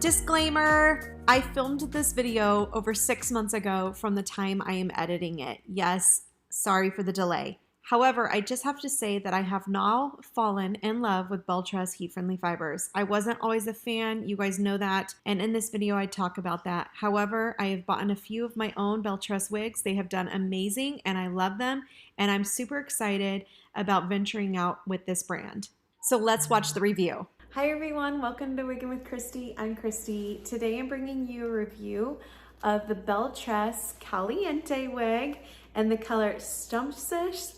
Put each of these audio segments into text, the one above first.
Disclaimer, I filmed this video over 6 months ago from the time I am editing it. Yes, sorry for the delay. However, I just have to say that I have now fallen in love with Belletress heat-friendly fibers. I wasn't always a fan, you guys know that, and in this video I talk about that. However, I have bought a few of my own Belletress wigs. They have done amazing and I love them, and I'm super excited about venturing out with this brand. So let's watch the review. Hi everyone, welcome to Wiggin with Christi. I'm Christi. Today I'm bringing you a review of the Belletress Caliente wig and the color Sumptuous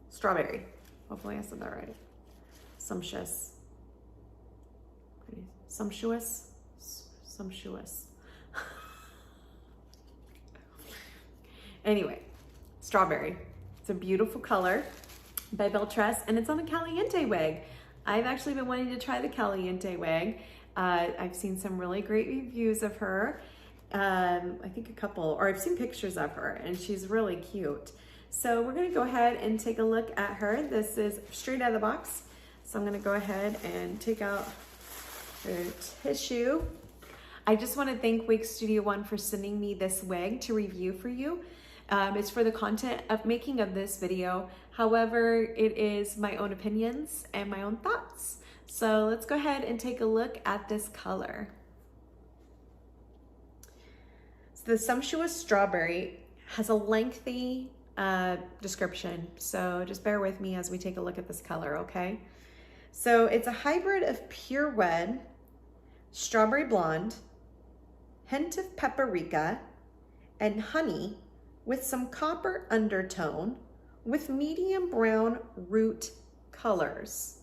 strawberry. Hopefully I said that right. Sumptuous. Anyway, strawberry. It's a beautiful color by Belletress, and it's on the Caliente wig. I've actually been wanting to try the Caliente wig. I've seen some really great reviews of her. I think a couple, or I've seen pictures of her, and she's really cute. So we're gonna go ahead and take a look at her. This is straight out of the box. So I'm gonna go ahead and take out her tissue. I just wanna thank Wig Studio 1 for sending me this wig to review for you. It's for the content of making of this video. However, it is my own opinions and my own thoughts. So let's go ahead and take a look at this color. So the Sumptuous Strawberry has a lengthy description, so just bear with me as we take a look at this color, okay? So it's a hybrid of pure red, strawberry blonde, hint of paprika, and honey with some copper undertone with medium brown root colors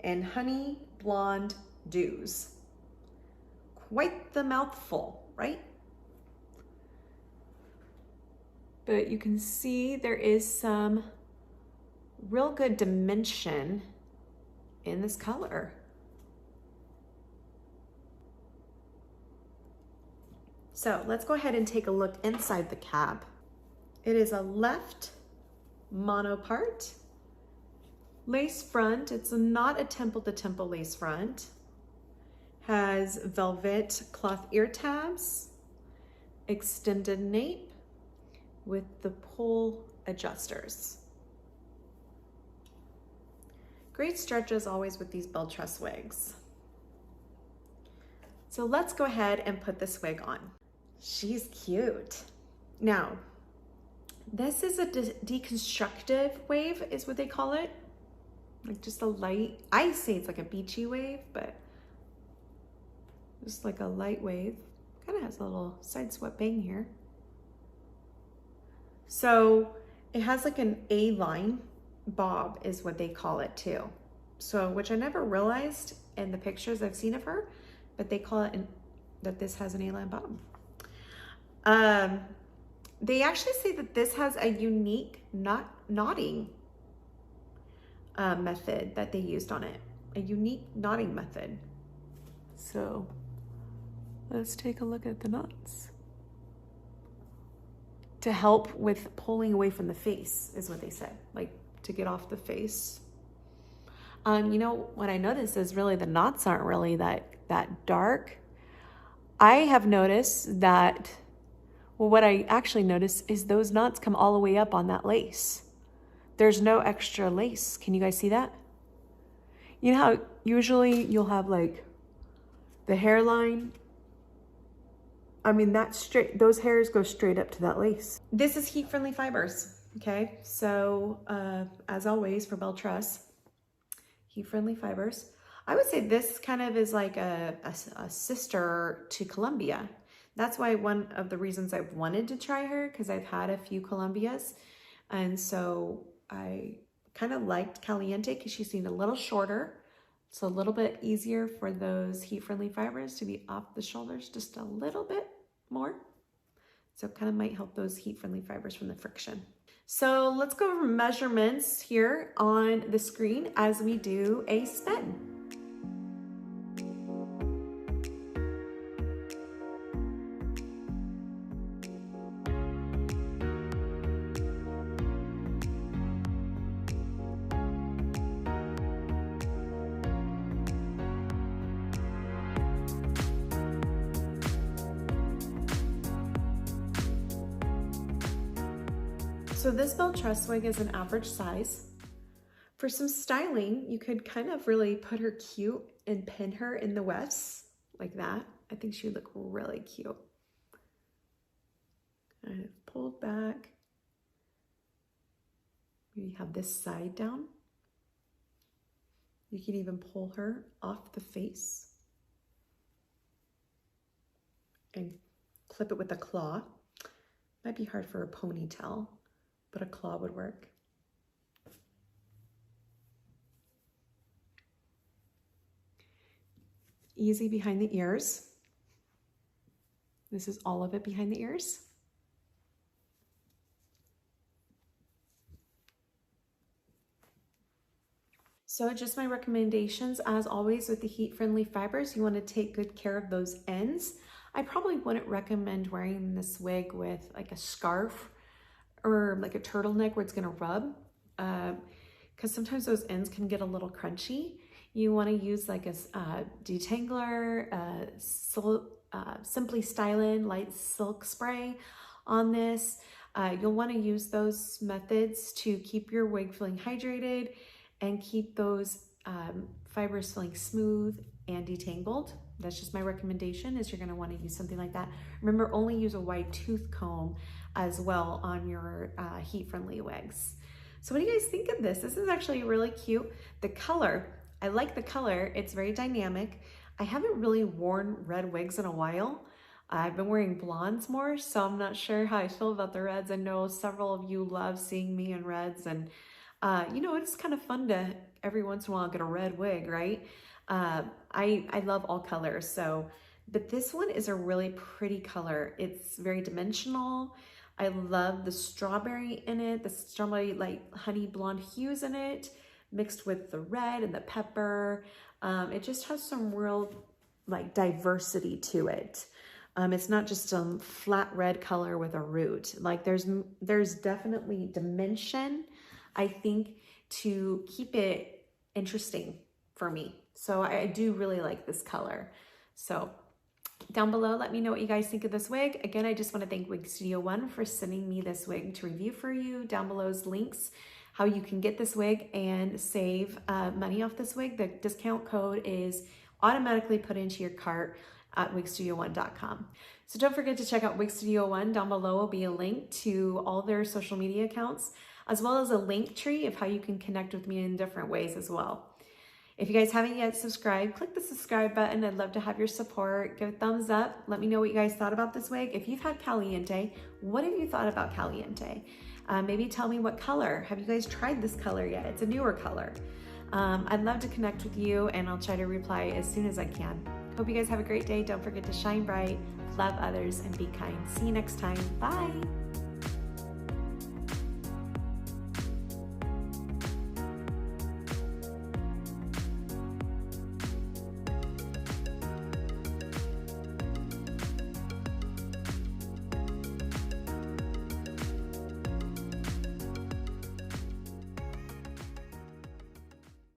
and honey blonde dews. Quite the mouthful, right? But you can see there is some real good dimension in this color. So let's go ahead and take a look inside the cab. It is a left monopart, lace front. It's not a temple to temple lace front. Has velvet cloth ear tabs, extended nape with the pull adjusters. Great stretch as always with these Belletress wigs. So let's go ahead and put this wig on. She's cute. Now, this is a deconstructive wave is what they call it. Like just a light, I say it's like a beachy wave, but just like a light wave. Kind of has a little side swept bang here. So it has like an A-line bob is what they call it too. So, which I never realized in the pictures I've seen of her, but they call it that this has an A-line bob. They actually say that this has a unique knotting method that they used on it, a unique knotting method. So let's take a look at the knots. To help with pulling away from the face is what they said, like to get off the face. You know, what I noticed is really the knots aren't really that dark. I have noticed that, well, what I actually noticed is those knots come all the way up on that lace. There's no extra lace. Can you guys see that? You know how usually you'll have like the hairline? I mean, that's straight, those hairs go straight up to that lace. This is heat-friendly fibers, okay? So, as always for Belletress, heat-friendly fibers. I would say this kind of is like a sister to Columbia. That's why one of the reasons I've wanted to try her, because I've had a few Columbias. And so I kind of liked Caliente because she seemed a little shorter. It's a little bit easier for those heat-friendly fibers to be off the shoulders just a little bit more. So it kind of might help those heat-friendly fibers from the friction. So let's go over measurements here on the screen as we do a spin. So this Belletress wig is an average size. For some styling, you could kind of really put her cute and pin her in the wefts like that. I think she would look really cute. Kind of pulled back. Maybe have this side down. You can even pull her off the face and clip it with a claw. Might be hard for a ponytail, but a claw would work. Easy behind the ears. This is all of it behind the ears. So just my recommendations, as always with the heat-friendly fibers, you want to take good care of those ends. I probably wouldn't recommend wearing this wig with like a scarf or like a turtleneck where it's going to rub, because sometimes those ends can get a little crunchy. You want to use like a detangler, Simply Stylin' light silk spray on this. You'll want to use those methods to keep your wig feeling hydrated and keep those fibers feeling smooth and detangled. That's just my recommendation, is you're going to want to use something like that. Remember, only use a wide tooth comb as well on your heat-friendly wigs. So what do you guys think of this? This is actually really cute. The color, I like the color. It's very dynamic. I haven't really worn red wigs in a while. I've been wearing blondes more, so I'm not sure how I feel about the reds. I know several of you love seeing me in reds, and you know, it's kind of fun to every once in a while get a red wig, right? I love all colors, so, but this one is a really pretty color. It's very dimensional. I love the strawberry in it, the strawberry like honey blonde hues in it, mixed with the red and the pepper. It just has some real like diversity to it. It's not just a flat red color with a root. Like there's definitely dimension, I think, to keep it interesting for me. So I do really like this color. So down below, let me know what you guys think of this wig. Again, I just want to thank Wig Studio 1 for sending me this wig to review for you. Down below is links how you can get this wig and save money off this wig. The discount code is automatically put into your cart at wigstudio1.com. So don't forget to check out Wig Studio 1. Down below will be a link to all their social media accounts, as well as a link tree of how you can connect with me in different ways as well. If you guys haven't yet subscribed, click the subscribe button. I'd love to have your support. Give a thumbs up. Let me know what you guys thought about this wig. If you've had Caliente, what have you thought about Caliente? Maybe tell me what color. Have you guys tried this color yet? It's a newer color. I'd love to connect with you, and I'll try to reply as soon as I can. Hope you guys have a great day. Don't forget to shine bright, love others, and be kind. See you next time. Bye.